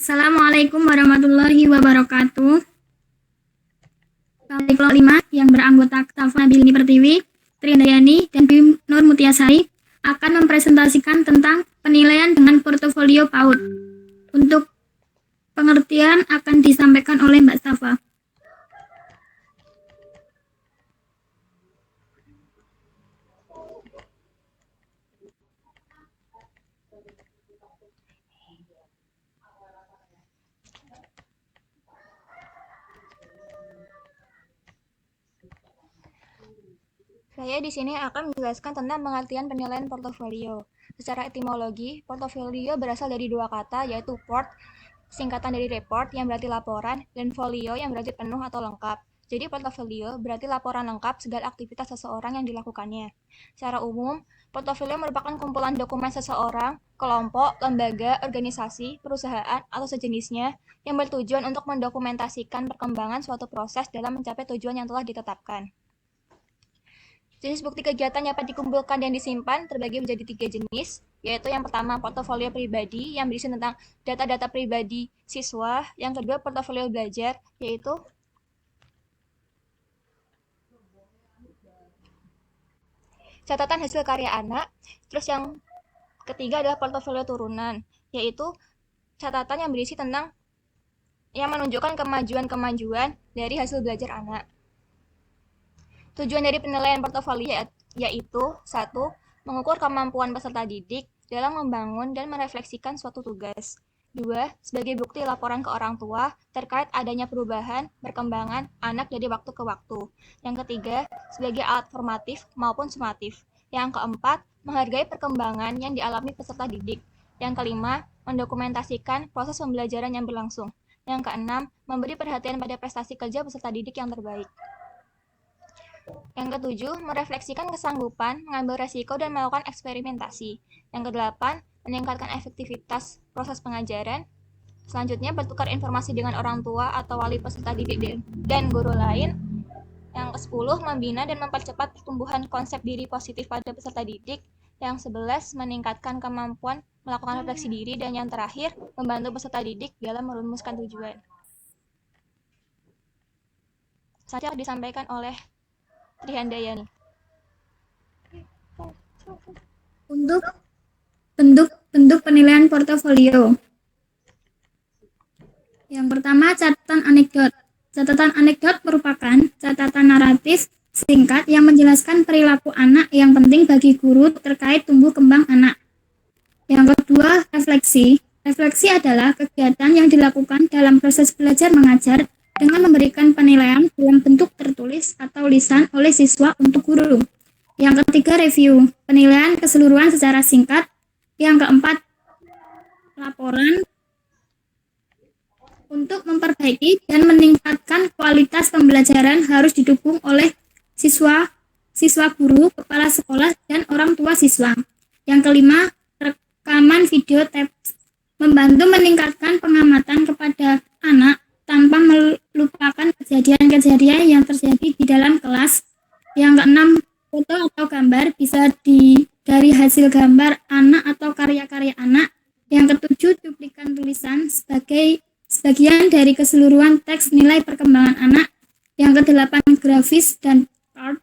Assalamualaikum warahmatullahi wabarakatuh. Kelompok 5 yang beranggotakan Tafa Nabilini Pertiwi, Triandayani, dan Bim Nur Mutiasari akan mempresentasikan tentang penilaian dengan portofolio PAUD. Untuk pengertian akan disampaikan oleh Mbak Safa. Saya di sini akan menjelaskan tentang pengertian penilaian portofolio. Secara etimologi, portofolio berasal dari dua kata, yaitu port, singkatan dari report yang berarti laporan, dan folio yang berarti penuh atau lengkap. Jadi portofolio berarti laporan lengkap segala aktivitas seseorang yang dilakukannya. Secara umum, portofolio merupakan kumpulan dokumen seseorang, kelompok, lembaga, organisasi, perusahaan, atau sejenisnya yang bertujuan untuk mendokumentasikan perkembangan suatu proses dalam mencapai tujuan yang telah ditetapkan. Jenis bukti kegiatan yang dapat dikumpulkan dan disimpan terbagi menjadi 3 jenis, yaitu yang pertama portofolio pribadi yang berisi tentang data-data pribadi siswa, yang kedua portofolio belajar, yaitu catatan hasil karya anak, terus yang ketiga adalah portofolio turunan, yaitu catatan yang berisi tentang yang menunjukkan kemajuan-kemajuan dari hasil belajar anak. Tujuan dari penilaian portofolio yaitu 1. Mengukur kemampuan peserta didik dalam membangun dan merefleksikan suatu tugas. 2. Sebagai bukti laporan ke orang tua terkait adanya perubahan, perkembangan anak dari waktu ke waktu. Yang ketiga, sebagai alat formatif maupun sumatif. Yang keempat, menghargai perkembangan yang dialami peserta didik. Yang kelima, mendokumentasikan proses pembelajaran yang berlangsung. Yang keenam, memberi perhatian pada prestasi kerja peserta didik yang terbaik. Yang ketujuh, merefleksikan kesanggupan, mengambil resiko, dan melakukan eksperimentasi. Yang kedelapan, meningkatkan efektivitas proses pengajaran. Selanjutnya, bertukar informasi dengan orang tua atau wali peserta didik dan guru lain. Yang ke-10, membina dan mempercepat pertumbuhan konsep diri positif pada peserta didik. Yang 11, meningkatkan kemampuan melakukan refleksi diri. Dan yang terakhir, membantu peserta didik dalam merumuskan tujuan. Selanjutnya disampaikan oleh Triandayani. Untuk bentuk penilaian portofolio. Yang pertama, catatan anekdot. Catatan anekdot merupakan catatan naratif singkat yang menjelaskan perilaku anak yang penting bagi guru terkait tumbuh kembang anak. Yang kedua, refleksi. Refleksi adalah kegiatan yang dilakukan dalam proses belajar mengajar dengan memberikan penilaian dalam bentuk tertulis atau lisan oleh siswa untuk guru. Yang ketiga, review. Penilaian keseluruhan secara singkat. Yang keempat, laporan untuk memperbaiki dan meningkatkan kualitas pembelajaran harus didukung oleh siswa, guru, kepala sekolah, dan orang tua siswa. Yang kelima, rekaman video tips membantu meningkatkan pengamatan kepada anak tanpa melupakan kejadian-kejadian yang terjadi di dalam kelas. Yang keenam, foto atau gambar bisa dari hasil gambar anak atau karya-karya anak. Yang ketujuh, cuplikan tulisan sebagai sebagian dari keseluruhan teks nilai perkembangan anak. Yang kedelapan, grafis dan chart,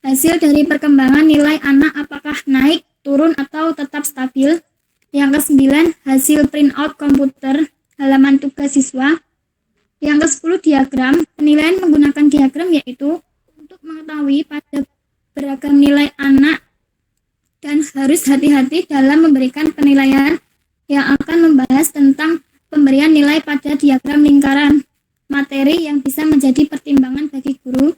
hasil dari perkembangan nilai anak apakah naik, turun, atau tetap stabil. Yang kesembilan, hasil printout komputer halaman tugas siswa. Yang ke-10, diagram. Penilaian menggunakan diagram yaitu untuk mengetahui pada beragam nilai anak dan harus hati-hati dalam memberikan penilaian yang akan membahas tentang pemberian nilai pada diagram lingkaran materi yang bisa menjadi pertimbangan bagi guru.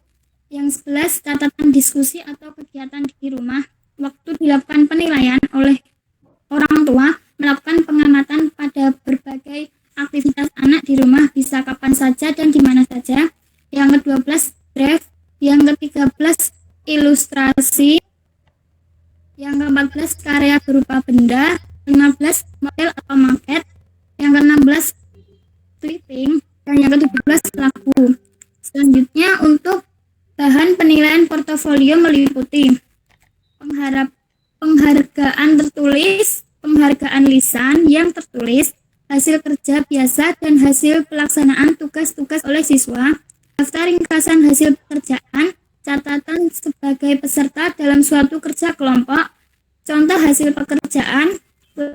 Yang 11, catatan diskusi atau kegiatan di rumah. Waktu dilakukan penilaian oleh orang tua melakukan pengamatan pada berbagai aktivitas anak di rumah bisa kapan saja dan di mana saja. Yang ke-12, draft. Yang ke-13, ilustrasi. Yang ke-14, karya berupa benda. 15, model atau maket. Yang ke-16, clipping. Dan yang ke-17, lagu. Selanjutnya, untuk bahan penilaian portofolio meliputi penghargaan tertulis, penghargaan lisan yang tertulis, hasil kerja jasa dan hasil pelaksanaan tugas-tugas oleh siswa, daftar ringkasan hasil pekerjaan, catatan sebagai peserta dalam suatu kerja kelompok, contoh hasil pekerjaan,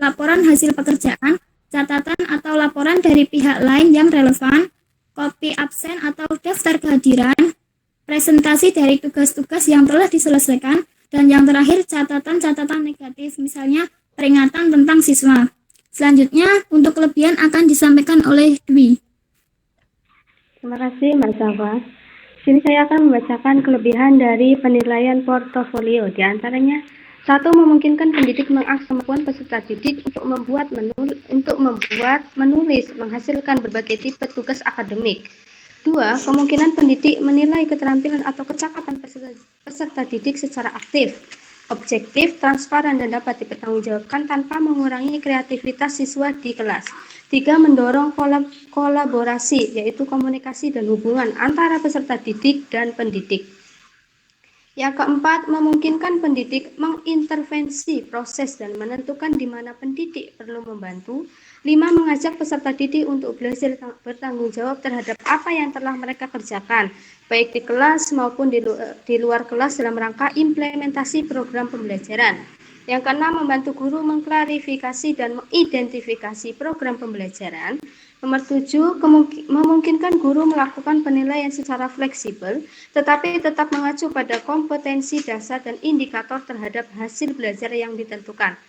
laporan hasil pekerjaan, catatan atau laporan dari pihak lain yang relevan, kopi absen atau daftar kehadiran, presentasi dari tugas-tugas yang telah diselesaikan, dan yang terakhir catatan-catatan negatif, misalnya peringatan tentang siswa. Selanjutnya, untuk kelebihan akan disampaikan oleh Dwi. Terima kasih Mbak Safa. Sini saya akan membacakan kelebihan dari penilaian portofolio. Di antaranya, 1. Memungkinkan pendidik mengakses kemampuan peserta didik untuk membuat, menulis, menghasilkan berbagai tipe tugas akademik. 2. Kemungkinan pendidik menilai keterampilan atau kecakapan peserta didik secara aktif, objektif, transparan, dan dapat dipertanggungjawabkan tanpa mengurangi kreativitas siswa di kelas. 3. Mendorong kolaborasi, yaitu komunikasi dan hubungan antara peserta didik dan pendidik. Yang keempat, memungkinkan pendidik mengintervensi proses dan menentukan di mana pendidik perlu membantu. 5. Mengajak peserta didik untuk belajar bertanggung jawab terhadap apa yang telah mereka kerjakan, baik di kelas maupun di luar kelas dalam rangka implementasi program pembelajaran. Yang keenam, membantu guru mengklarifikasi dan mengidentifikasi program pembelajaran. Nomor 7, memungkinkan guru melakukan penilaian secara fleksibel, tetapi tetap mengacu pada kompetensi dasar dan indikator terhadap hasil belajar yang ditentukan.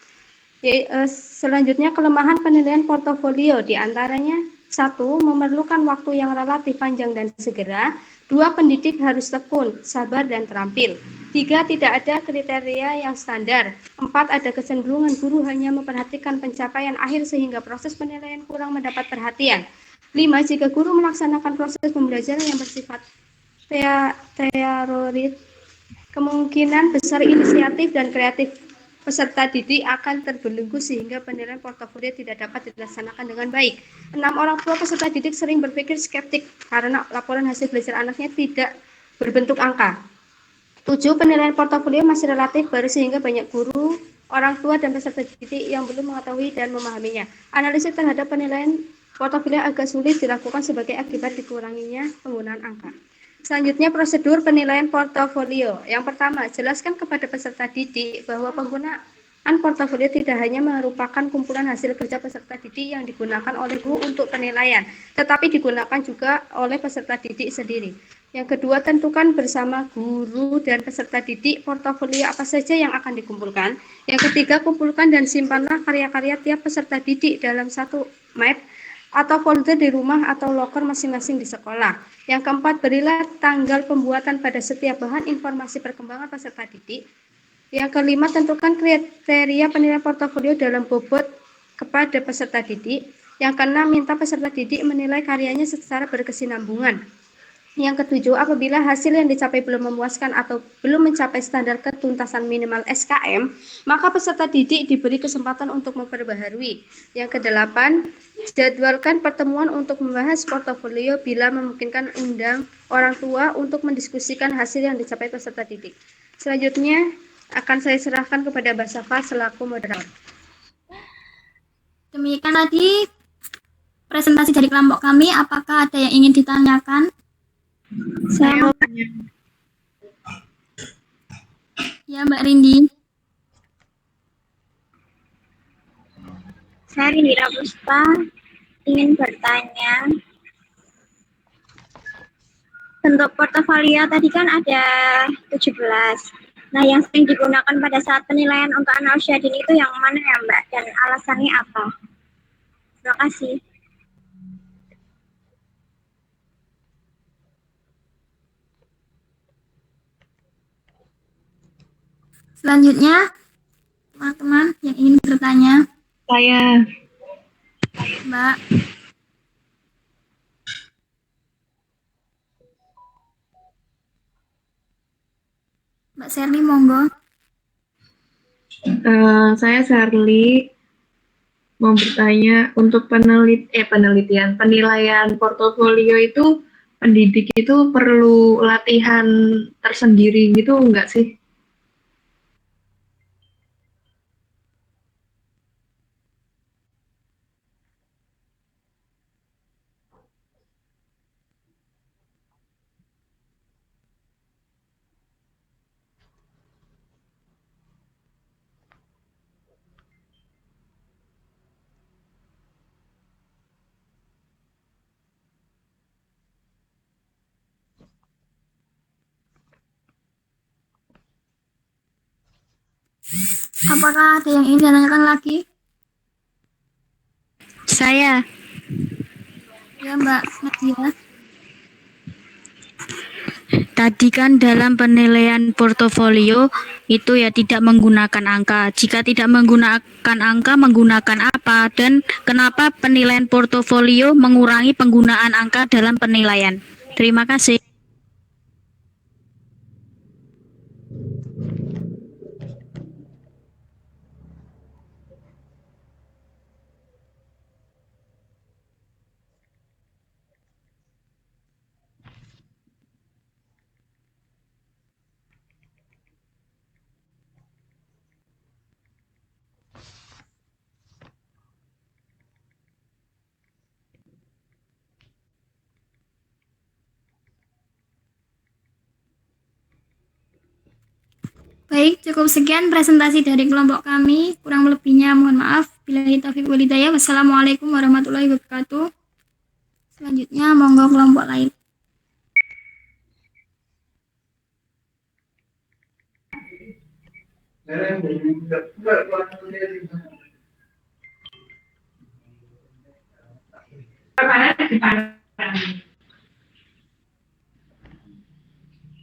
Selanjutnya, kelemahan penilaian portofolio diantaranya: 1. Memerlukan waktu yang relatif panjang dan segera. 2. Pendidik harus tekun, sabar, dan terampil. 3. Tidak ada kriteria yang standar. 4. Ada kecenderungan guru hanya memperhatikan pencapaian akhir sehingga proses penilaian kurang mendapat perhatian. 5. Jika guru melaksanakan proses pembelajaran yang bersifat teoretik, kemungkinan besar inisiatif dan kreatif peserta didik akan terbelenggu sehingga penilaian portofolio tidak dapat dilaksanakan dengan baik. 6. Orang tua peserta didik sering berpikir skeptik karena laporan hasil belajar anaknya tidak berbentuk angka. 7. Penilaian portofolio masih relatif baru sehingga banyak guru, orang tua, dan peserta didik yang belum mengetahui dan memahaminya. Analisis terhadap penilaian portofolio agak sulit dilakukan sebagai akibat dikuranginya penggunaan angka. Selanjutnya, prosedur penilaian portofolio. Yang pertama, jelaskan kepada peserta didik bahwa penggunaan portofolio tidak hanya merupakan kumpulan hasil kerja peserta didik yang digunakan oleh guru untuk penilaian, tetapi digunakan juga oleh peserta didik sendiri. Yang kedua, tentukan bersama guru dan peserta didik portofolio apa saja yang akan dikumpulkan. Yang ketiga, kumpulkan dan simpanlah karya-karya tiap peserta didik dalam satu map atau folder di rumah atau loker masing-masing di sekolah. Yang keempat, berilah tanggal pembuatan pada setiap bahan informasi perkembangan peserta didik. Yang kelima, tentukan kriteria penilaian portofolio dalam bobot kepada peserta didik. Yang keenam, minta peserta didik menilai karyanya secara berkesinambungan. Yang ketujuh, apabila hasil yang dicapai belum memuaskan atau belum mencapai standar ketuntasan minimal SKM, maka peserta didik diberi kesempatan untuk memperbaharui. Yang kedelapan, jadwalkan pertemuan untuk membahas portofolio bila memungkinkan, undang orang tua untuk mendiskusikan hasil yang dicapai peserta didik. Selanjutnya akan saya serahkan kepada Mbak Safa selaku moderator. Demikian tadi presentasi dari kelompok kami. Apakah ada yang ingin ditanyakan? Saya mau tanya. Ya, Mbak Rindi. Saya Rindira Puspa ingin bertanya, bentuk portofolio tadi kan ada 17. Nah, yang sering digunakan pada saat penilaian untuk anak usia dini itu yang mana ya, Mbak? Dan alasannya apa? Terima kasih. Selanjutnya, teman-teman yang ingin bertanya. Saya. Mbak. Mbak Sherly, monggo. Saya Sherly mau bertanya, untuk penilaian portofolio itu pendidik itu perlu latihan tersendiri gitu enggak sih? Apakah ada yang ingin ditanyakan lagi? Saya. Ya, Mbak Nadia. Tadi kan dalam penilaian portofolio itu ya tidak menggunakan angka. Jika tidak menggunakan angka, menggunakan apa? Dan kenapa penilaian portofolio mengurangi penggunaan angka dalam penilaian? Terima kasih. Baik, cukup sekian presentasi dari kelompok kami. Kurang lebihnya mohon maaf. Billahi taufiq wal hidayah. Wassalamualaikum warahmatullahi wabarakatuh. Selanjutnya monggo kelompok lain.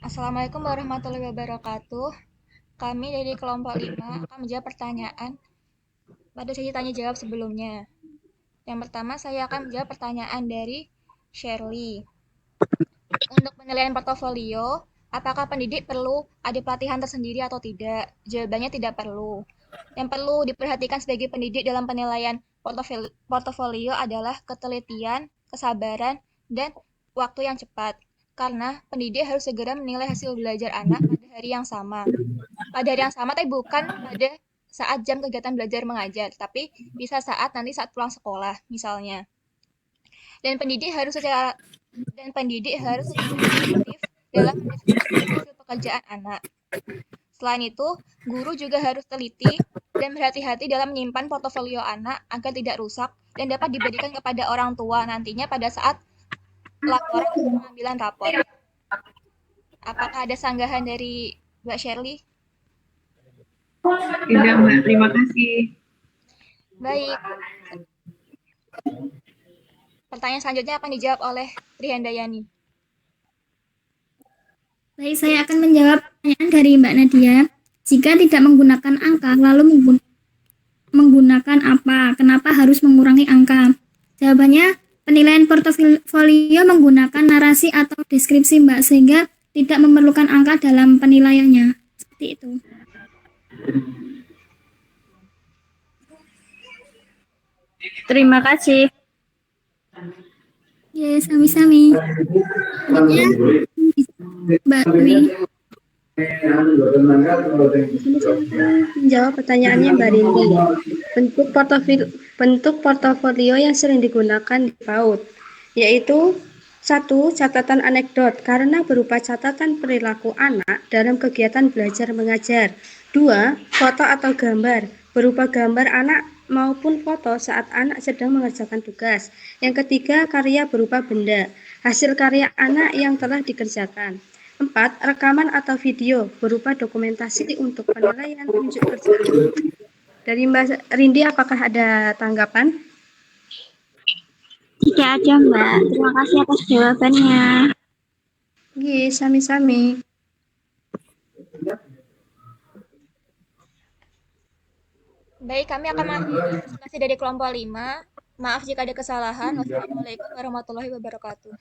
Assalamualaikum warahmatullahi wabarakatuh. Kami dari kelompok 5 akan menjawab pertanyaan pada sesi tanya jawab sebelumnya. Yang pertama, saya akan menjawab pertanyaan dari Shirley. Untuk penilaian portofolio, apakah pendidik perlu ada pelatihan tersendiri atau tidak? Jawabannya tidak perlu. Yang perlu diperhatikan sebagai pendidik dalam penilaian portofolio adalah ketelitian, kesabaran, dan waktu yang cepat. Karena pendidik harus segera menilai hasil belajar anak pada hari yang sama. Pada hari yang sama, tapi bukan pada saat jam kegiatan belajar mengajar, tapi bisa saat pulang sekolah, misalnya. Dan pendidik harus secara aktif dalam mendiskusikan hasil pekerjaan anak. Selain itu, guru juga harus teliti dan berhati-hati dalam menyimpan portofolio anak agar tidak rusak dan dapat diberikan kepada orang tua nantinya pada saat laporan atau pengambilan rapor. Apakah ada sanggahan dari Mbak Shirley? Tidak, Mbak. Terima kasih. Baik. Pertanyaan selanjutnya akan dijawab oleh Trihandayani. Baik, saya akan menjawab pertanyaan dari Mbak Nadia. Jika tidak menggunakan angka, lalu menggunakan apa? Kenapa harus mengurangi angka? Jawabannya, penilaian portofolio menggunakan narasi atau deskripsi, Mbak, sehingga tidak memerlukan angka dalam penilaiannya. Seperti itu. Terima kasih. Ya, sami-sami. Selanjutnya, Mbak Dwi. Menjawab pertanyaannya Mbak Rindi. Bentuk portofolio yang sering digunakan di PAUD, yaitu 1. Catatan anekdot karena berupa catatan perilaku anak dalam kegiatan belajar mengajar. 2. Foto atau gambar berupa gambar anak maupun foto saat anak sedang mengerjakan tugas. Yang ketiga, karya berupa benda, hasil karya anak yang telah dikerjakan. 4. Rekaman atau video berupa dokumentasi untuk penilaian unjuk kerja. Dari Mbak Rindi, apakah ada tanggapan? Tidak ada, Mbak. Terima kasih atas jawabannya. Iya, sami-sami. Baik, kami akan mengakhiri presentasi dari kelompok 5. Maaf jika ada kesalahan. Wassalamualaikum warahmatullahi wabarakatuh.